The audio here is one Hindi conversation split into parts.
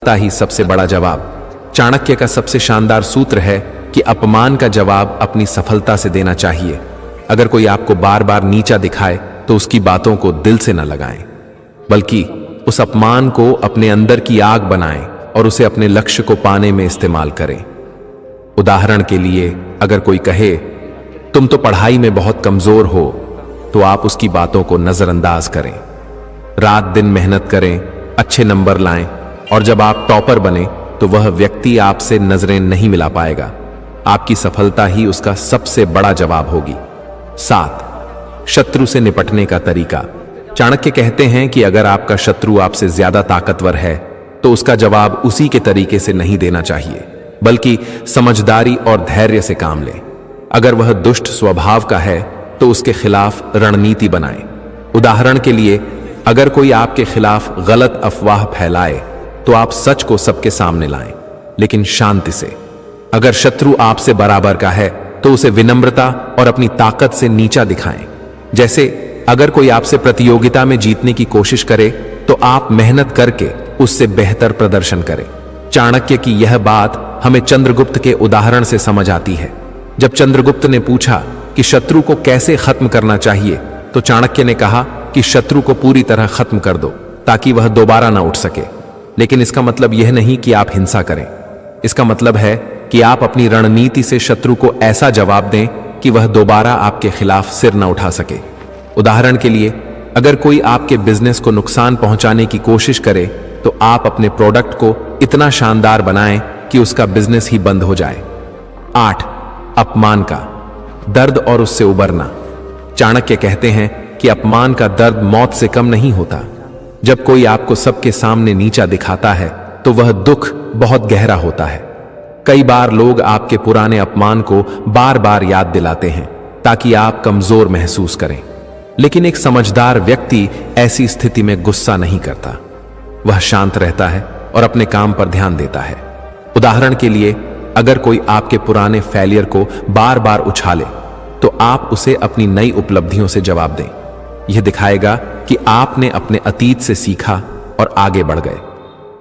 ही सबसे बड़ा जवाब। चाणक्य का सबसे शानदार सूत्र है कि अपमान का जवाब अपनी सफलता से देना चाहिए। अगर कोई आपको बार बार नीचा दिखाए तो उसकी बातों को दिल से न लगाएं, बल्कि उस अपमान को अपने अंदर की आग बनाएं और उसे अपने लक्ष्य को पाने में इस्तेमाल करें। उदाहरण के लिए, अगर कोई कहे तुम तो पढ़ाई में बहुत कमजोर हो, तो आप उसकी बातों को नजरअंदाज करें। रात दिन मेहनत करें, अच्छे नंबर लाएं, और जब आप टॉपर बने तो वह व्यक्ति आपसे नजरें नहीं मिला पाएगा। आपकी सफलता ही उसका सबसे बड़ा जवाब होगी। 7. शत्रु से निपटने का तरीका। चाणक्य कहते हैं कि अगर आपका शत्रु आपसे ज्यादा ताकतवर है तो उसका जवाब उसी के तरीके से नहीं देना चाहिए, बल्कि समझदारी और धैर्य से काम लें। अगर वह दुष्ट स्वभाव का है तो उसके खिलाफ रणनीति बनाएं। उदाहरण के लिए, अगर कोई आपके खिलाफ गलत अफवाह फैलाए तो आप सच को सबके सामने लाएं, लेकिन शांति से। अगर शत्रु आपसे बराबर का है तो उसे विनम्रता और अपनी ताकत से नीचा दिखाएं। जैसे अगर कोई आपसे प्रतियोगिता में जीतने की कोशिश करे तो आप मेहनत करके उससे बेहतर प्रदर्शन करें। चाणक्य की यह बात हमें चंद्रगुप्त के उदाहरण से समझ आती है। जब चंद्रगुप्त ने पूछा कि शत्रु को कैसे खत्म करना चाहिए, तो चाणक्य ने कहा कि शत्रु को पूरी तरह खत्म कर दो ताकि वह दोबारा ना उठ सके। लेकिन इसका मतलब यह नहीं कि आप हिंसा करें। इसका मतलब है कि आप अपनी रणनीति से शत्रु को ऐसा जवाब दें कि वह दोबारा आपके खिलाफ सिर न उठा सके। उदाहरण के लिए, अगर कोई आपके बिजनेस को नुकसान पहुंचाने की कोशिश करे तो आप अपने प्रोडक्ट को इतना शानदार बनाएं कि उसका बिजनेस ही बंद हो जाए। 8. अपमान का दर्द और उससे उबरना। चाणक्य कहते हैं कि अपमान का दर्द मौत से कम नहीं होता। जब कोई आपको सबके सामने नीचा दिखाता है तो वह दुख बहुत गहरा होता है। कई बार लोग आपके पुराने अपमान को बार बार याद दिलाते हैं ताकि आप कमजोर महसूस करें। लेकिन एक समझदार व्यक्ति ऐसी स्थिति में गुस्सा नहीं करता। वह शांत रहता है और अपने काम पर ध्यान देता है। उदाहरण के लिए, अगर कोई आपके पुराने फेलियर को बार बार उछाले तो आप उसे अपनी नई उपलब्धियों से जवाब दें। यह दिखाएगा कि आपने अपने अतीत से सीखा और आगे बढ़ गए।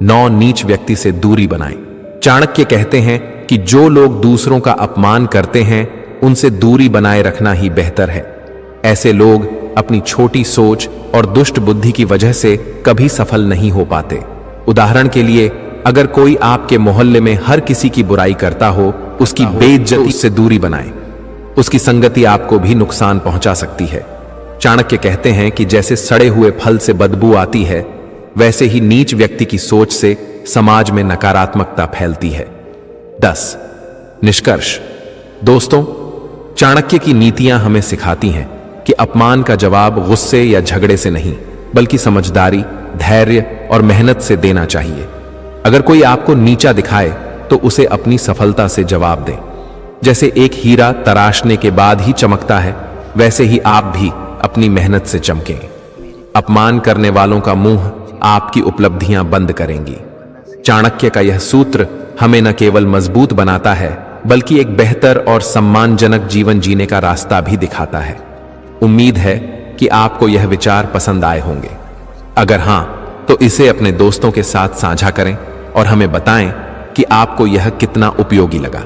9. नीच व्यक्ति से दूरी बनाएं। चाणक्य कहते हैं कि जो लोग दूसरों का अपमान करते हैं उनसे दूरी बनाए रखना ही बेहतर है। ऐसे लोग अपनी छोटी सोच और दुष्ट बुद्धि की वजह से कभी सफल नहीं हो पाते। उदाहरण के लिए, अगर कोई आपके मोहल्ले में हर किसी की बुराई करता हो, उसकी बेइज्जती से दूरी बनाएं। उसकी संगति आपको भी नुकसान पहुंचा सकती है। चाणक्य कहते हैं कि जैसे सड़े हुए फल से बदबू आती है, वैसे ही नीच व्यक्ति की सोच से समाज में नकारात्मकता फैलती है। 10. निष्कर्ष। दोस्तों, चाणक्य की नीतियां हमें सिखाती हैं कि अपमान का जवाब गुस्से या झगड़े से नहीं, बल्कि समझदारी, धैर्य और मेहनत से देना चाहिए। अगर कोई आपको नीचा दिखाए तो उसे अपनी सफलता से जवाब दें। जैसे एक हीरा तराशने के बाद ही चमकता है, वैसे ही आप भी अपनी मेहनत से चमकें। अपमान करने वालों का मुंह आपकी उपलब्धियां बंद करेंगी। चाणक्य का यह सूत्र हमें न केवल मजबूत बनाता है, बल्कि एक बेहतर और सम्मानजनक जीवन जीने का रास्ता भी दिखाता है। उम्मीद है कि आपको यह विचार पसंद आए होंगे। अगर हां, तो इसे अपने दोस्तों के साथ साझा करें और हमें बताएं कि आपको यह कितना उपयोगी लगा।